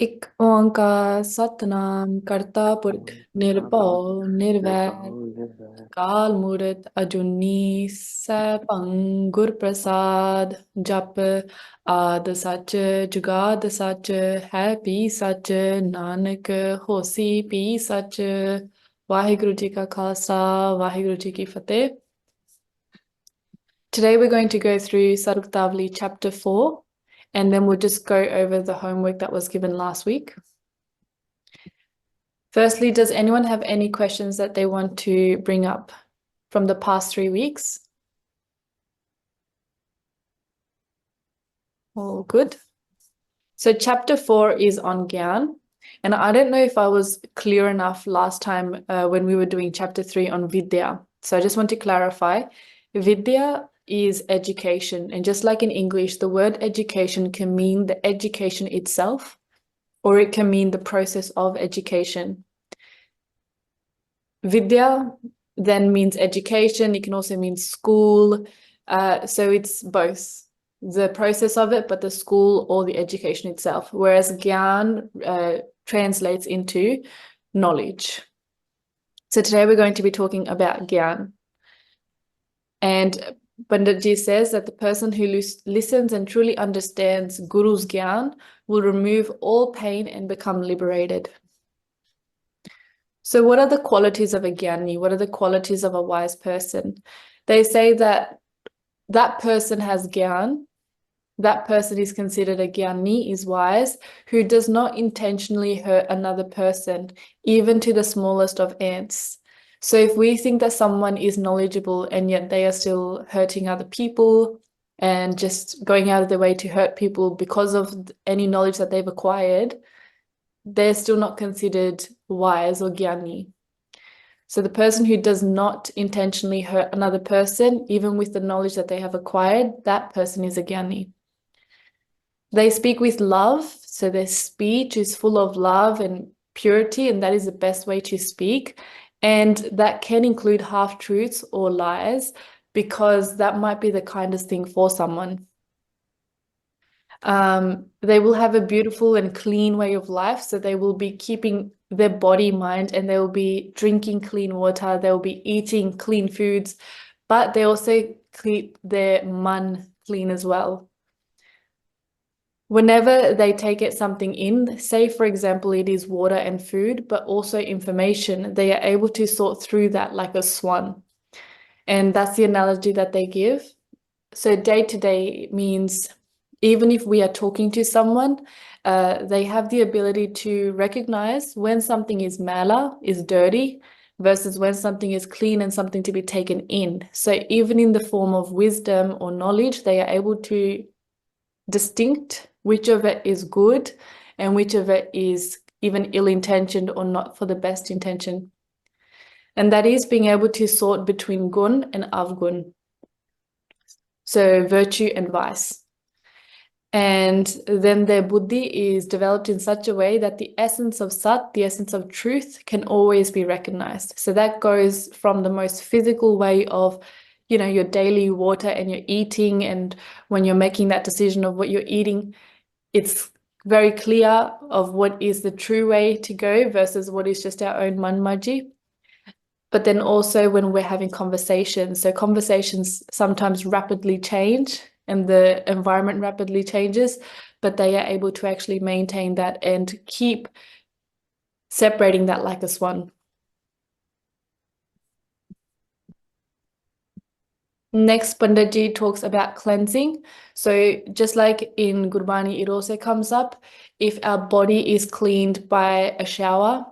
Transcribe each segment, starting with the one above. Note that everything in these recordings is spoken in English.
ਇੱਕ ਓੰਕਾਰ ਸਤਨਾਮ ਕਰਤਾ ਪੁਰਖ ਨਿਰਭਉ ਨਿਰਵੈਰ ਕਾਲ ਮੂਰਤ ਅਜੂਨੀ ਸੈਭੰ ਗੁਰ ਪ੍ਰਸਾਦ ਜਪ ਆਦ ਸੱਚ ਜੁਗਾਦ ਸੱਚ ਹੈ ਵੀ ਸੱਚ ਨਾਨਕ ਹੋਸੀ ਵੀ ਸੱਚ ਵਾਹਿਗੁਰੂ ਜੀ ਕਾ ਖਾਲਸਾ ਵਾਹਿਗੁਰੂ ਜੀ ਕੀ ਫਤਿਹ. Today we're going to go through Saruktavali chapter 4 and then we'll just go over the homework that was given last week. Firstly, does anyone have any questions that they want to bring up from the past 3 weeks? All good. So chapter 4 is on Gyan. And I don't know if I was clear enough last time when we were doing chapter 3 on Vidya. So I just want to clarify. Vidya is education. And just like in English, the word education can mean the education itself, or it can mean the process of education. Vidya then means education. It can also mean school. So it's both the process of it, but the school or the education itself. Whereas Gyan translates into knowledge. So today we're going to be talking about Gyan. And Panditji says that the person who listens and truly understands Guru's Gyan will remove all pain and become liberated. So what are the qualities of a Gyani? What are the qualities of a wise person? They say that that person has Gyan, that person is considered a Gyani, is wise, who does not intentionally hurt another person, even to the smallest of ants. So if we think that someone is knowledgeable and yet they are still hurting other people and just going out of their way to hurt people because of any knowledge that they've acquired, they're still not considered wise or Gyani. So the person who does not intentionally hurt another person, even with the knowledge that they have acquired, that person is a Gyani. They speak with love, so their speech is full of love and purity, and that is the best way to speak. And that can include half-truths or lies, because that might be the kindest thing for someone. They will have a beautiful and clean way of life, so they will be keeping their body, mind, and they will be drinking clean water, they will be eating clean foods, but they also keep their man clean as well. Whenever they take something in, say for example it is water and food, but also information, they are able to sort through that like a swan. And that's the analogy that they give. So day to day means even if we are talking to someone, they have the ability to recognize when something is mala, is dirty, versus when something is clean and something to be taken in. So even in the form of wisdom or knowledge, they are able to distinct which of it is good and which of it is even ill-intentioned or not for the best intention. And that is being able to sort between gun and avgun. So virtue and vice. And then their buddhi is developed in such a way that the essence of sat, the essence of truth, can always be recognized. So that goes from the most physical way of, your daily water and your eating, and when you're making that decision of what you're eating, it's very clear of what is the true way to go versus what is just our own manmaji. But then also when we're having conversations, so conversations sometimes rapidly change and the environment rapidly changes, but they are able to actually maintain that and keep separating that like a swan. Next, Panditji talks about cleansing. So just like in Gurbani, it also comes up, if our body is cleaned by a shower,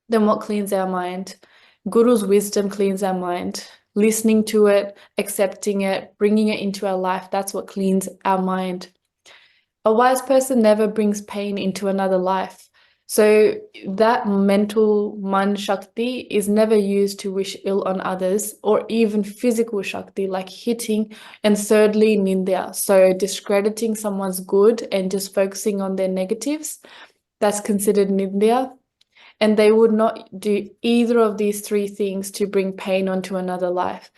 then what cleans our mind? Guru's wisdom cleans our mind. Listening to it, accepting it, bringing it into our life, that's what cleans our mind. A wise person never brings pain into another life. So that mental man shakti is never used to wish ill on others, or even physical shakti like hitting. And thirdly, nindya, so discrediting someone's good and just focusing on their negatives, that's considered nindya. And they would not do either of these three things to bring pain onto another life,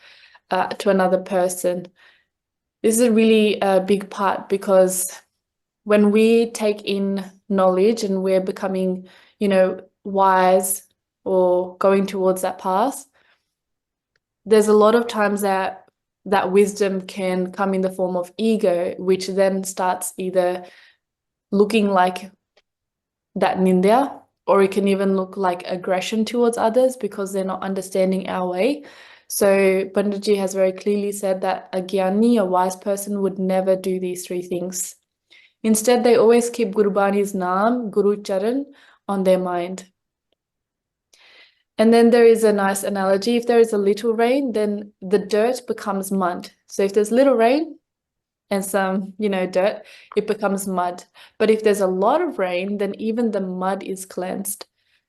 to another person. This is a really big part, because when we take in knowledge and we're becoming, you know, wise or going towards that path, there's a lot of times that wisdom can come in the form of ego, which then starts either looking like that nindya, or it can even look like aggression towards others because they're not understanding our way. So Panditji has very clearly said that a gyani, a wise person, would never do these three things. Instead, they always keep Gurbani's naam, Guru Charan on their mind. And then there is a nice analogy. If there is a little rain, then the dirt becomes mud. So if there's little rain and some, you know, dirt, it becomes mud. But if there's a lot of rain, then even the mud is cleansed.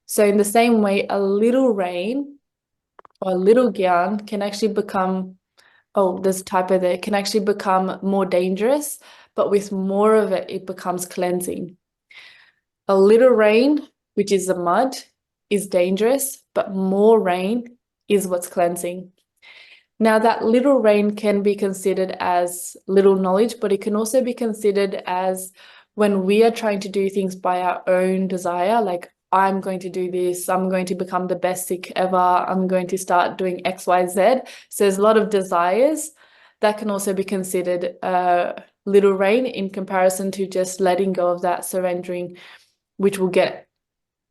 So in the same way, a little rain or a little gyan can actually become, oh, there's a typo there, can actually become more dangerous, but with more of it, it becomes cleansing. A little rain, which is the mud, is dangerous, but more rain is what's cleansing. Now, that little rain can be considered as little knowledge, but it can also be considered as when we are trying to do things by our own desire, like I'm going to do this, I'm going to become the best Sikh ever, I'm going to start doing X, Y, Z. So there's a lot of desires that can also be considered little rain in comparison to just letting go of that, surrendering, which will get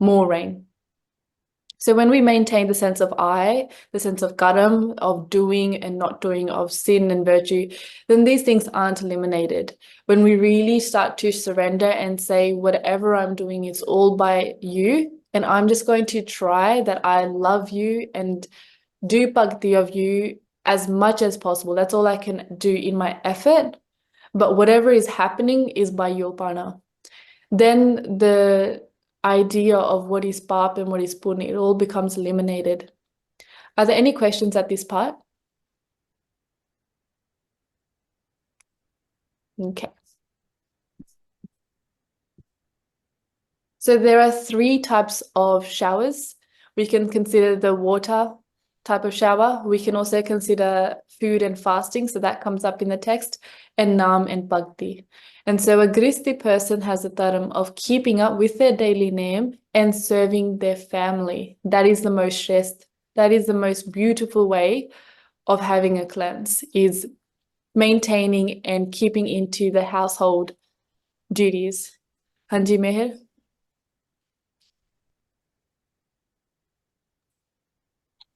more rain. So when we maintain the sense of I, the sense of karam, of doing and not doing, of sin and virtue, then these things aren't eliminated. When we really start to surrender and say, whatever I'm doing is all by you, and I'm just going to try that I love you and do bhakti of you as much as possible. That's all I can do in my effort. But whatever is happening is by your parna. Then the idea of what is pap and what is punya, it all becomes eliminated. Are there any questions at this part? Okay. So there are three types of showers. We can consider the water type of shower. We can also consider food and fasting. So that comes up in the text, and naam and bhakti. And so a Gristi person has a dharma of keeping up with their daily name and serving their family. That is the most shrest. That is the most beautiful way of having a cleanse, is maintaining and keeping into the household duties. Hanji Meher?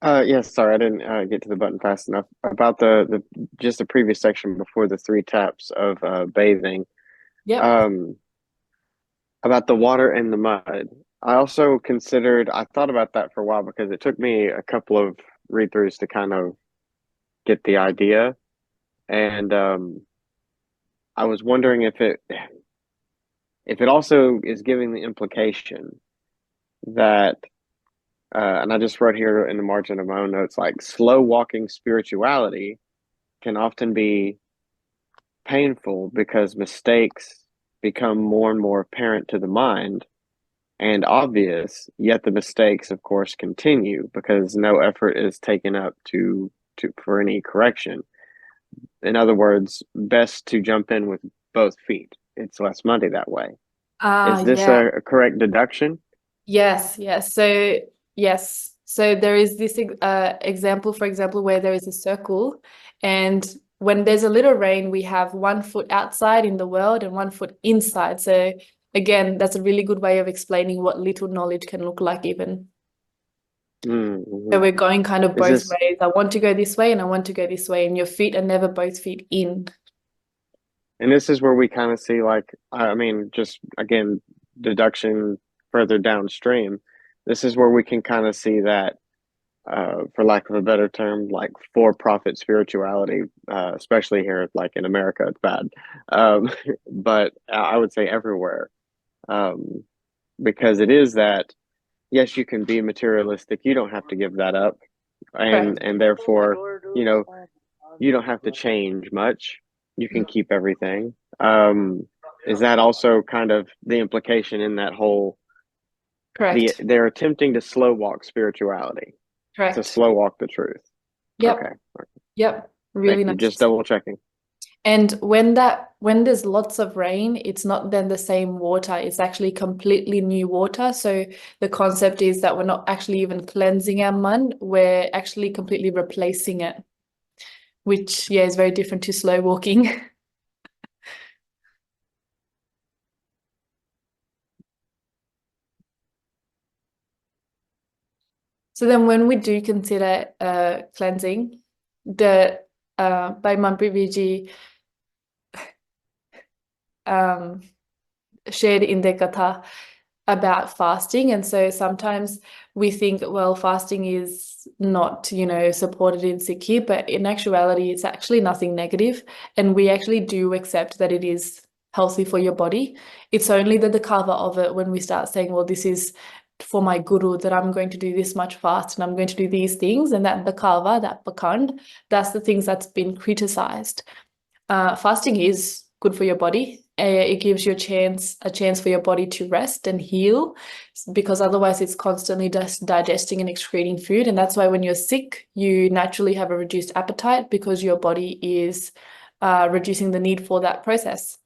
Yes, sorry, I didn't get to the button fast enough. About the just the previous section before the three taps of bathing. Yep. About the water and the mud. I thought about that for a while because it took me a couple of read-throughs to kind of get the idea. And I was wondering if it also is giving the implication that and I just wrote here in the margin of my own notes, like slow walking spirituality can often be painful because mistakes become more and more apparent to the mind and obvious, yet the mistakes, of course, continue because no effort is taken up for any correction. In other words, best to jump in with both feet. It's less muddy that way. Is this Yeah. a correct deduction? Yes, yes. So, yes. So there is this example, for example, where there is a circle, and when there's a little rain, we have 1 foot outside in the world and 1 foot inside. So again, that's a really good way of explaining what little knowledge can look like even. Mm-hmm. So we're going kind of Is both this ways. I want to go this way and I want to go this way, and your feet are never both feet in. And this is where we kind of see, like, I mean, just again, deduction further downstream. This is where we can kind of see that, for lack of a better term, like for-profit spirituality, especially here, like in America, it's bad. But I would say everywhere, because it is that, yes, you can be materialistic. You don't have to give that up. Correct. And therefore, you don't have to change much. You can keep everything. Is that also kind of the implication in that whole Correct. they're attempting to slow walk spirituality, to Correct. slow walk the truth. Yep. Okay. Yep. Thank Really you. Just nice. double checking. And when there's lots of rain, it's not then the same water, it's actually completely new water. So the concept is that we're not actually even cleansing our man, we're actually completely replacing it, which is very different to slow walking. So then when we do consider cleansing, the by Mampiviji shared in their katha about fasting. And so sometimes we think, well, fasting is not, supported in Sikhi, but in actuality, it's actually nothing negative. And we actually do accept that it is healthy for your body. It's only that the cover of it, when we start saying, well, this is for my guru, that I'm going to do this much fast and I'm going to do these things, and that the kava, that bakand, that's the things that's been criticized. Fasting is good for your body. It gives you a chance for your body to rest and heal, because otherwise it's constantly just digesting and excreting food. And that's why when you're sick, you naturally have a reduced appetite, because your body is reducing the need for that process.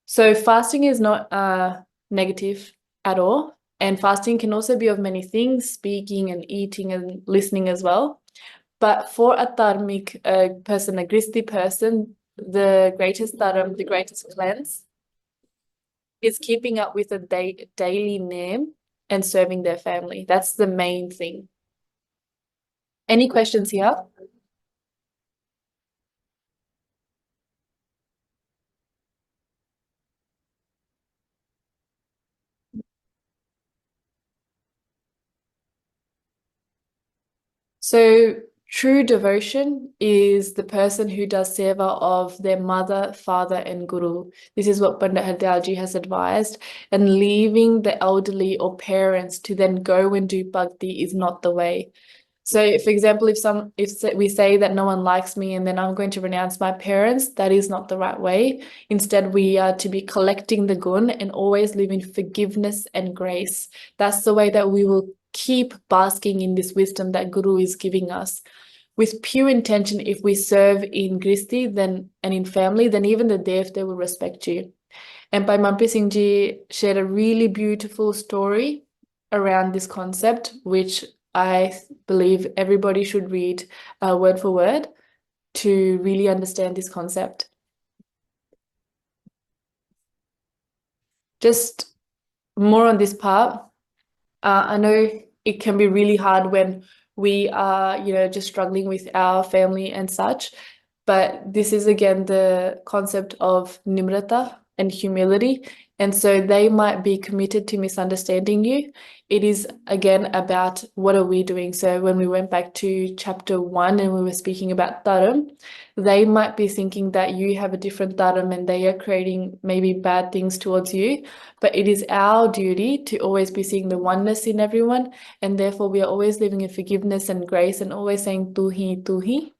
So fasting is not negative at all. And fasting can also be of many things, speaking and eating and listening as well. But for a dharmic person, a Gristi person, the greatest dharam, the greatest cleanse, is keeping up with a daily name and serving their family. That's the main thing. Any questions here? So true devotion is the person who does seva of their mother, father, and guru. This is what Pandit Hardayalji has advised. And leaving the elderly or parents to then go and do bhakti is not the way. So, for example, if we say that no one likes me and then I'm going to renounce my parents, that is not the right way. Instead, we are to be collecting the gun and always live in forgiveness and grace. That's the way that we will keep basking in this wisdom that Guru is giving us. With pure intention, if we serve in Gristi and in family, then even the Devta will respect you. And Bhai Mampi Singh Ji shared a really beautiful story around this concept, which I believe everybody should read word for word to really understand this concept. Just more on this part. I know it can be really hard when we are, just struggling with our family and such. But this is again the concept of nimrata and humility. And so they might be committed to misunderstanding you. It is again about what are we doing. So when we went back to chapter 1 and we were speaking about dharam, they might be thinking that you have a different dharam and they are creating maybe bad things towards you. But it is our duty to always be seeing the oneness in everyone. And therefore we are always living in forgiveness and grace and always saying tu hi.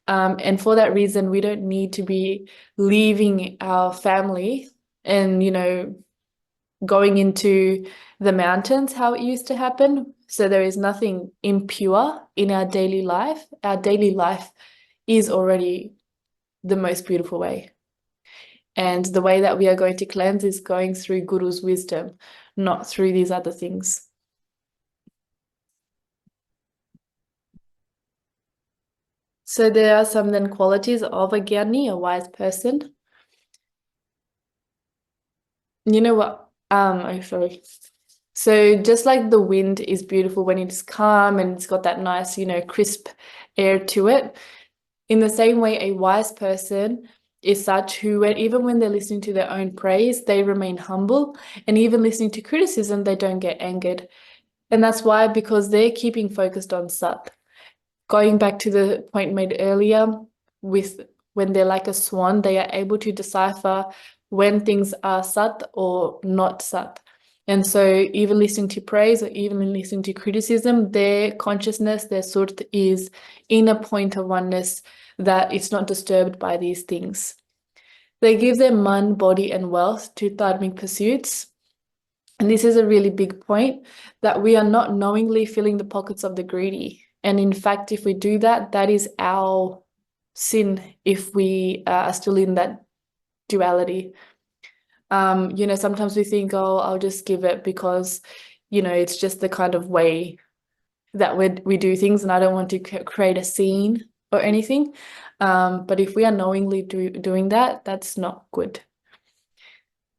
And for that reason, we don't need to be leaving our family and, going into the mountains, how it used to happen. So there is nothing impure in our daily life. Our daily life is already the most beautiful way. And the way that we are going to cleanse is going through Guru's wisdom, not through these other things. So there are some then qualities of a Gyani, a wise person. You know what? Sorry. So just like the wind is beautiful when it's calm and it's got that nice, crisp air to it, in the same way, a wise person is such who, even when they're listening to their own praise, they remain humble, and even listening to criticism, they don't get angered. And that's why, because they're keeping focused on Sat. Going back to the point made earlier, with when they're like a swan, they are able to decipher when things are Sat or not Sat. And so even listening to praise or even listening to criticism, their consciousness, their surt is in a point of oneness that it's not disturbed by these things. They give their man, body, and wealth to dharmic pursuits. And this is a really big point, that we are not knowingly filling the pockets of the greedy. And in fact, if we do that, that is our sin if we are still in that duality. Sometimes we think, oh, I'll just give it because, it's just the kind of way that we do things, and I don't want to create a scene or anything. But if we are knowingly doing that, that's not good.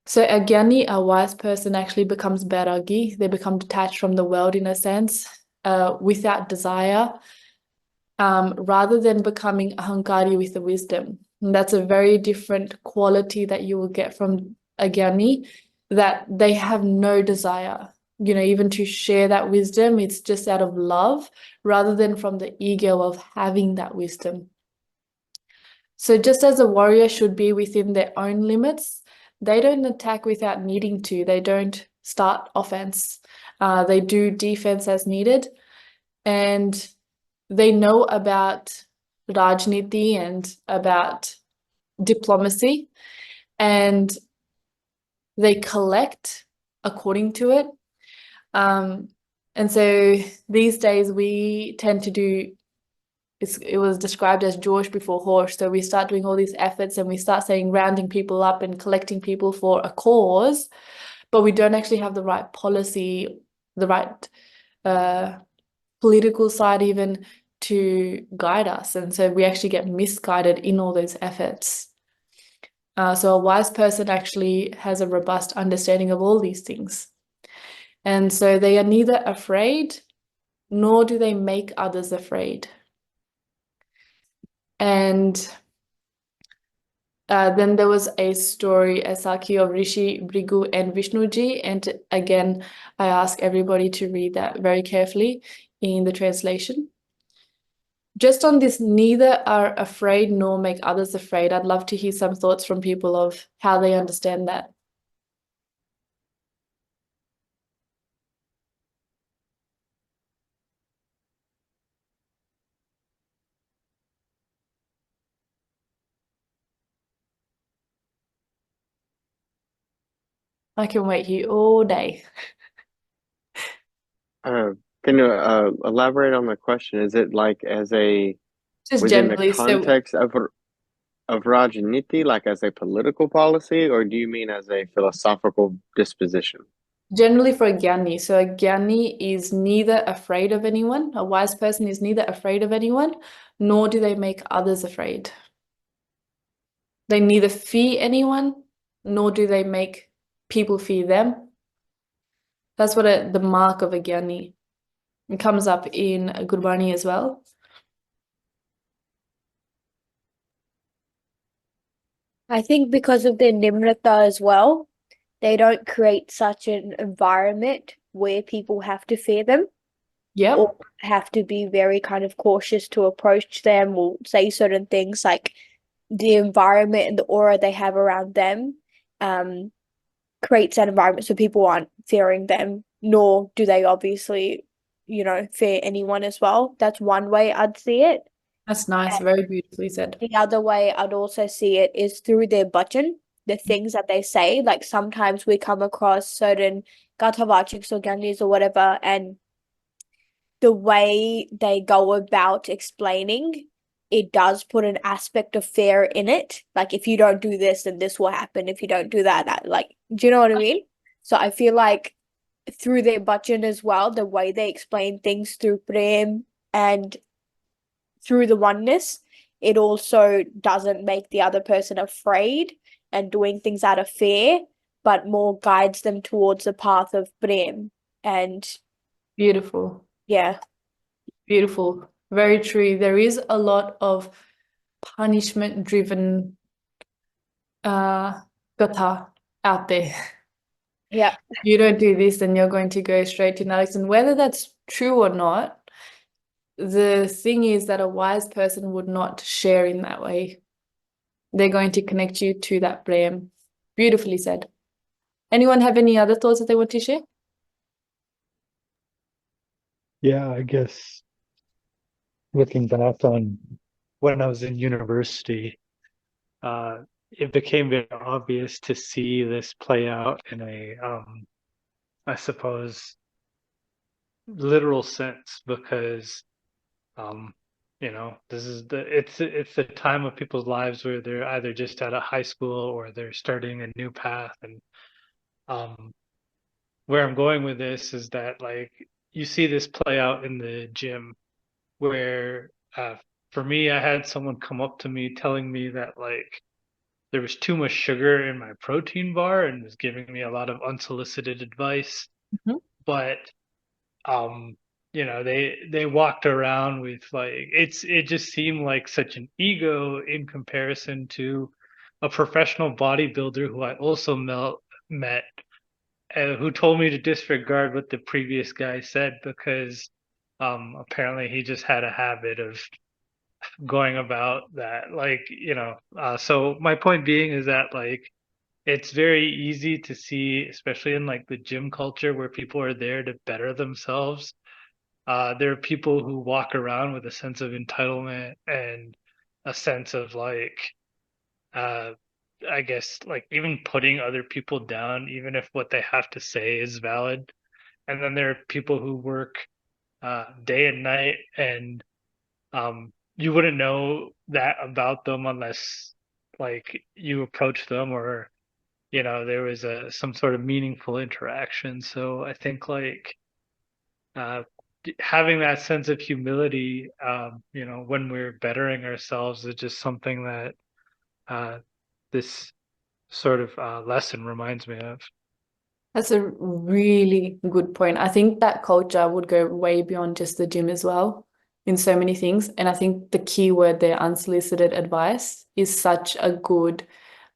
So a jnani, a wise person, actually becomes bairagi. They become detached from the world in a sense, without desire, rather than becoming ahankari with the wisdom. And that's a very different quality that you will get from a jnani, that they have no desire, even to share that wisdom. It's just out of love rather than from the ego of having that wisdom. So just as a warrior should be within their own limits, they don't attack without needing to. They don't start offense. They do defense as needed. And they know about Rajniti and about diplomacy, and they collect according to it. And so these days we tend to do, it was described as George before horse. So we start doing all these efforts and we start saying rounding people up and collecting people for a cause, but we don't actually have the right policy, the right political side even to guide us. And so we actually get misguided in all those efforts. So a wise person actually has a robust understanding of all these things. And so they are neither afraid, nor do they make others afraid. And then there was a story, a Saki of Rishi, Brigu, and Vishnuji. And again, I ask everybody to read that very carefully in the translation. Just on this, neither are afraid nor make others afraid. I'd love to hear some thoughts from people of how they understand that. I can wait here all day. Can you elaborate on the question? Is it like as a Just within the generally, so context of Rajniti, like as a political policy, or do you mean as a philosophical disposition? generally for a jnani. So a jnani is neither afraid of anyone. A wise person is neither afraid of anyone, nor do they make others afraid. They neither fear anyone, nor do they make people fear them. That's what the mark of a jnani. It comes up in Gurbani as well. I think because of their nimrata as well, they don't create such an environment where people have to fear them Yep. or have to be very kind of cautious to approach them or say certain things. Like the environment and the aura they have around them creates that environment so people aren't fearing them, nor do they obviously, fear anyone as well. That's one way I'd see it. That's nice. Very beautifully said. The other way I'd also see it is through their bhajan, the things that they say. Like sometimes we come across certain katha or gandhis or whatever, and the way they go about explaining, it does put an aspect of fear in it. Like if you don't do this, then this will happen. If you don't do that, like, do you know what I mean? So I feel like through their bhajan as well, the way they explain things through prem and through the oneness, it also doesn't make the other person afraid and doing things out of fear, but more guides them towards the path of prem. And Beautiful. yeah. Beautiful. Very true. There is a lot of punishment-driven katha out there. Yeah. You don't do this, then you're going to go straight to Nalik. And whether that's true or not, the thing is that a wise person would not share in that way. They're going to connect you to that prem. Beautifully said. Anyone have any other thoughts that they want to share? Yeah, I guess looking back on when I was in university, it became very obvious to see this play out in a, I suppose, literal sense because it's the time of people's lives where they're either just out of high school or they're starting a new path. And um, where I'm going with this is that, like, you see this play out in the gym where, for me, I had someone come up to me telling me that, like, there was too much sugar in my protein bar and was giving me a lot of unsolicited advice. Mhm. But they walked around with, like, it just seemed like such an ego in comparison to a professional bodybuilder who I also met, who told me to disregard what the previous guy said because apparently he just had a habit of going about that, like, so my point being is that, like, it's very easy to see, especially in, like, the gym culture where people are there to better themselves. There are people who walk around with a sense of entitlement and a sense of, like, uh, I guess, like, even putting other people down, even if what they have to say is valid. And then there are people who work day and night, and you wouldn't know that about them unless, like, you approach them or there was some sort of meaningful interaction. So I think, like, uh, having that sense of humility, when we're bettering ourselves, is just something that this sort of lesson reminds me of. That's a really good point. I think that culture would go way beyond just the gym as well in so many things. And I think the key word there, unsolicited advice, is such a good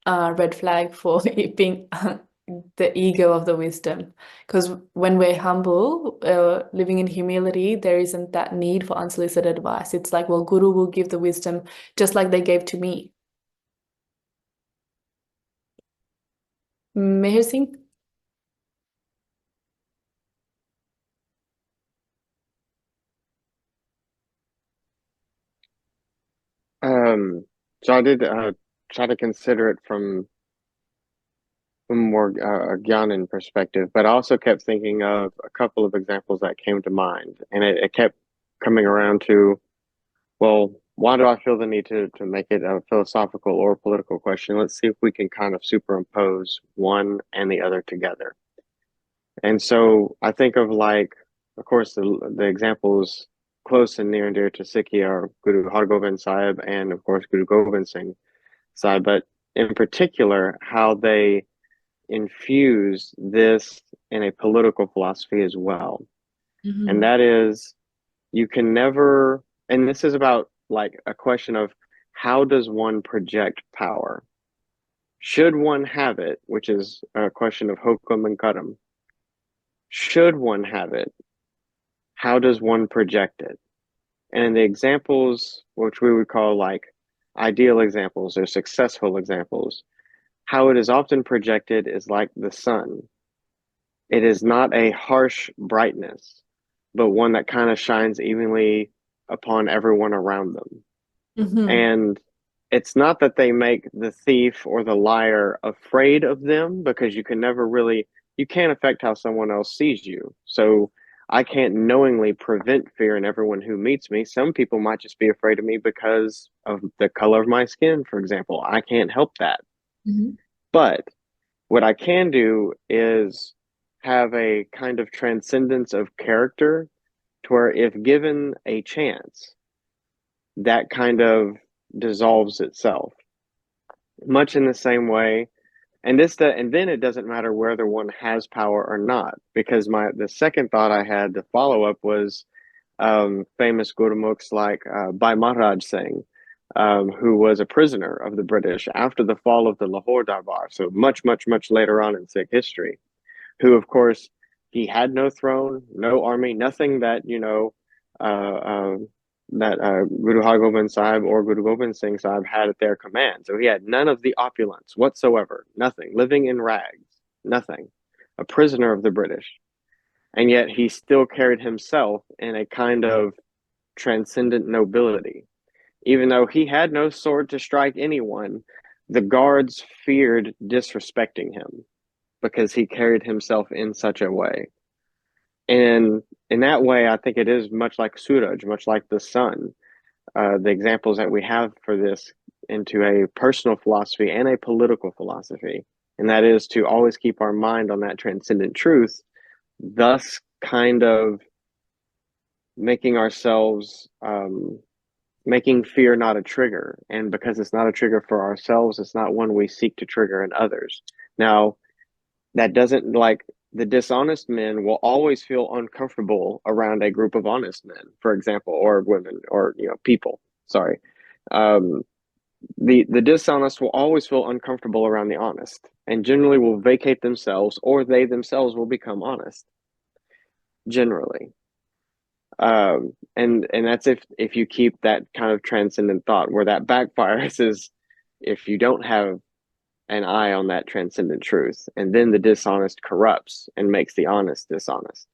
red flag for it being the ego of the wisdom. Because when we're humble, living in humility, there isn't that need for unsolicited advice. It's like, well, Guru will give the wisdom just like they gave to me. Meher Singh? So I did try to consider it from a more Gyanin perspective, but I also kept thinking of a couple of examples that came to mind, and it kept coming around to, well, why do I feel the need to make it a philosophical or political question? Let's see if we can kind of superimpose one and the other together. And so I think of, like, of course, the examples close and near and dear to Sikhi are Guru Har Gobind Sahib and, of course, Guru Gobind Singh Sahib, but in particular, how they infuse this in a political philosophy as well. And that is, you can never, and this is about, like, a question of how does one project power? Should one have it, which is a question of hokum and karam. Should one have it? How does one project it? And in the examples, which we would call, like, ideal examples or successful examples, how it is often projected is like the sun. It is not a harsh brightness, but one that kind of shines evenly upon everyone around them. And it's not that they make the thief or the liar afraid of them, because you can never really, you can't affect how someone else sees you. So I can't knowingly prevent fear in everyone who meets me. Some people might just be afraid of me because of the color of my skin, for example. I can't help that. But what I can do is have a kind of transcendence of character to where, if given a chance, that kind of dissolves itself. Much in the same way, and then it doesn't matter whether one has power or not, because the second thought I had to follow up was famous Gurmukhs like Bhai Maharaj Singh, who was a prisoner of the British after the fall of the Lahore Darbar, so much, much, much later on in Sikh history, who, of course, he had no throne, no army, nothing that, Guru Har Gobind Sahib or Guru Gobind Singh Sahib had at their command. So he had none of the opulence whatsoever, nothing, living in rags, nothing, a prisoner of the British. And yet he still carried himself in a kind of transcendent nobility. Even though he had no sword to strike anyone, the guards feared disrespecting him because he carried himself in such a way. And in that way, I think it is much like Suraj, much like the sun. the examples that we have for this into a personal philosophy and a political philosophy, and that is to always keep our mind on that transcendent truth, thus kind of making ourselves making fear not a trigger. And because it's not a trigger for ourselves, it's not one we seek to trigger in others. Now, that doesn't, like, the dishonest men will always feel uncomfortable around a group of honest men, for example, or women, or people. Sorry. The dishonest will always feel uncomfortable around the honest, and generally will vacate themselves, or they themselves will become honest. Generally. And that's if you keep that kind of transcendent thought. Where that backfires is if you don't have an eye on that transcendent truth, and then the dishonest corrupts and makes the honest dishonest.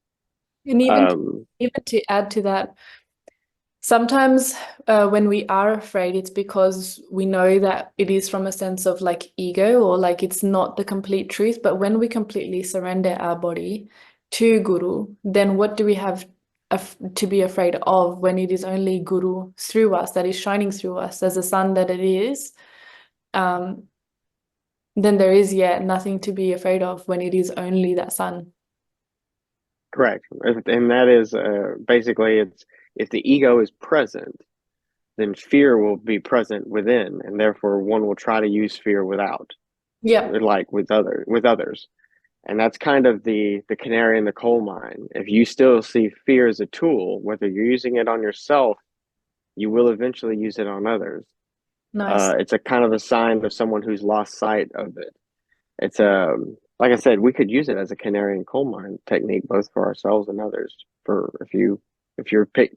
And even to add to that, sometimes when we are afraid, it's because we know that it is from a sense of like ego, or like it's not the complete truth. But when we completely surrender our body to Guru, then what do we have to be afraid of when it is only Guru through us, that is shining through us as a sun that it is? Then there is nothing to be afraid of when it is only that sun. Correct. And that is basically, it's if the ego is present, then fear will be present within, and therefore one will try to use fear without. Yeah. Like with others. And that's kind of the canary in the coal mine. If you still see fear as a tool, whether you're using it on yourself, you will eventually use it on others. Nice. It's a kind of a sign of someone who's lost sight of it. It's like I said, we could use it as a canary in coal mine technique, both for ourselves and others. For if you're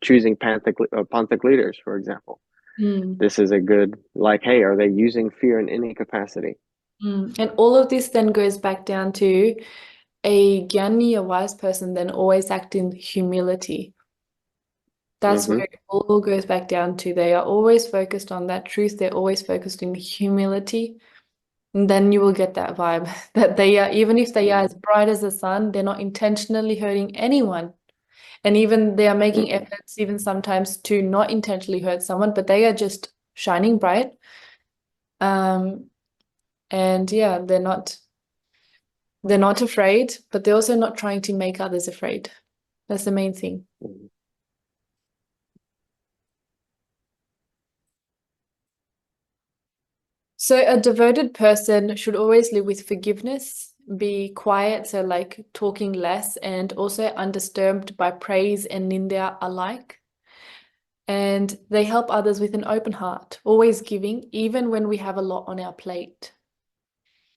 choosing Panthic leaders, for example, this is a good, like, hey, are they using fear in any capacity? And all of this then goes back down to a Jnani, a wise person, then always act in humility. That's where it all goes back down to. They are always focused on that truth. They're always focused in humility. And then you will get that vibe that they are, even if they are as bright as the sun, they're not intentionally hurting anyone. And even they are making efforts, even sometimes, to not intentionally hurt someone, but they are just shining bright. And yeah, they're not afraid, but they're also not trying to make others afraid. That's the main thing. So a devoted person should always live with forgiveness, be quiet, so like talking less, and also undisturbed by praise and ninda alike. And they help others with an open heart, always giving, even when we have a lot on our plate.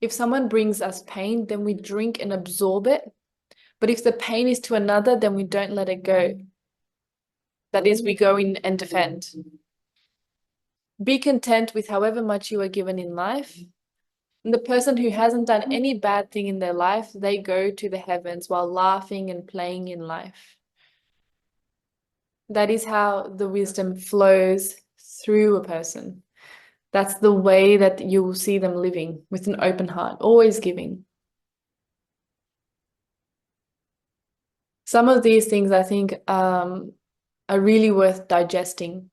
If someone brings us pain, then we drink and absorb it. But if the pain is to another, then we don't let it go. That is, we go in and defend. Be content with however much you are given in life. And the person who hasn't done any bad thing in their life, they go to the heavens while laughing and playing in life. That is how the wisdom flows through a person. That's the way that you will see them living, with an open heart, always giving. Some of these things, I think, are really worth digesting,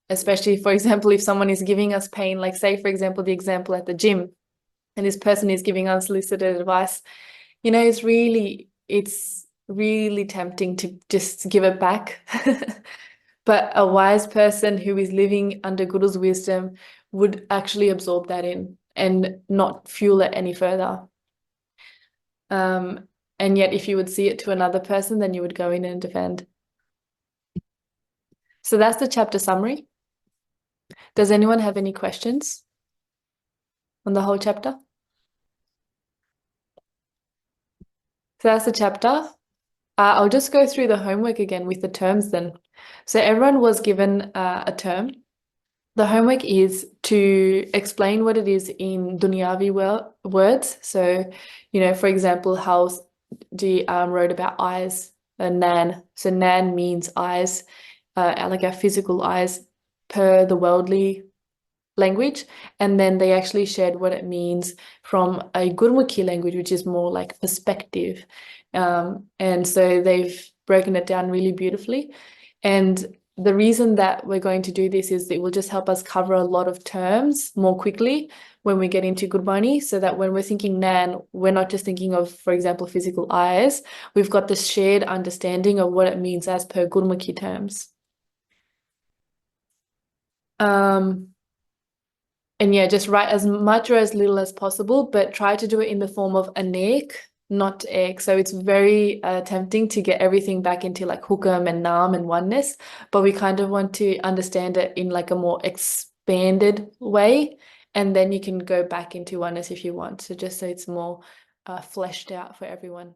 especially, for example, if someone is giving us pain, like say, for example, the example at the gym, and this person is giving unsolicited advice, it's really tempting to just give it back. But a wise person who is living under Guru's wisdom would actually absorb that in and not fuel it any further. And yet if you would see it to another person, then you would go in and defend. So that's the chapter summary. Does anyone have any questions on the whole chapter? So that's the chapter. I'll just go through the homework again with the terms then. So everyone was given a term. The homework is to explain what it is in Dunyavi words. So, for example, how G wrote about eyes, Nan. So Nan means eyes, like our physical eyes per the worldly language. And then they actually shared what it means from a Gurmukhi language, which is more like perspective. And so they've broken it down really beautifully. And the reason that we're going to do this is it will just help us cover a lot of terms more quickly when we get into Gurbani, so that when we're thinking Nan, we're not just thinking of, for example, physical eyes. We've got this shared understanding of what it means as per Gurmukhi terms. And yeah, just write as much or as little as possible, but try to do it in the form of anek, not ek. So it's very tempting to get everything back into like hukam and naam and oneness, but we kind of want to understand it in like a more expanded way, and then you can go back into oneness if you want. So just so it's more fleshed out for everyone.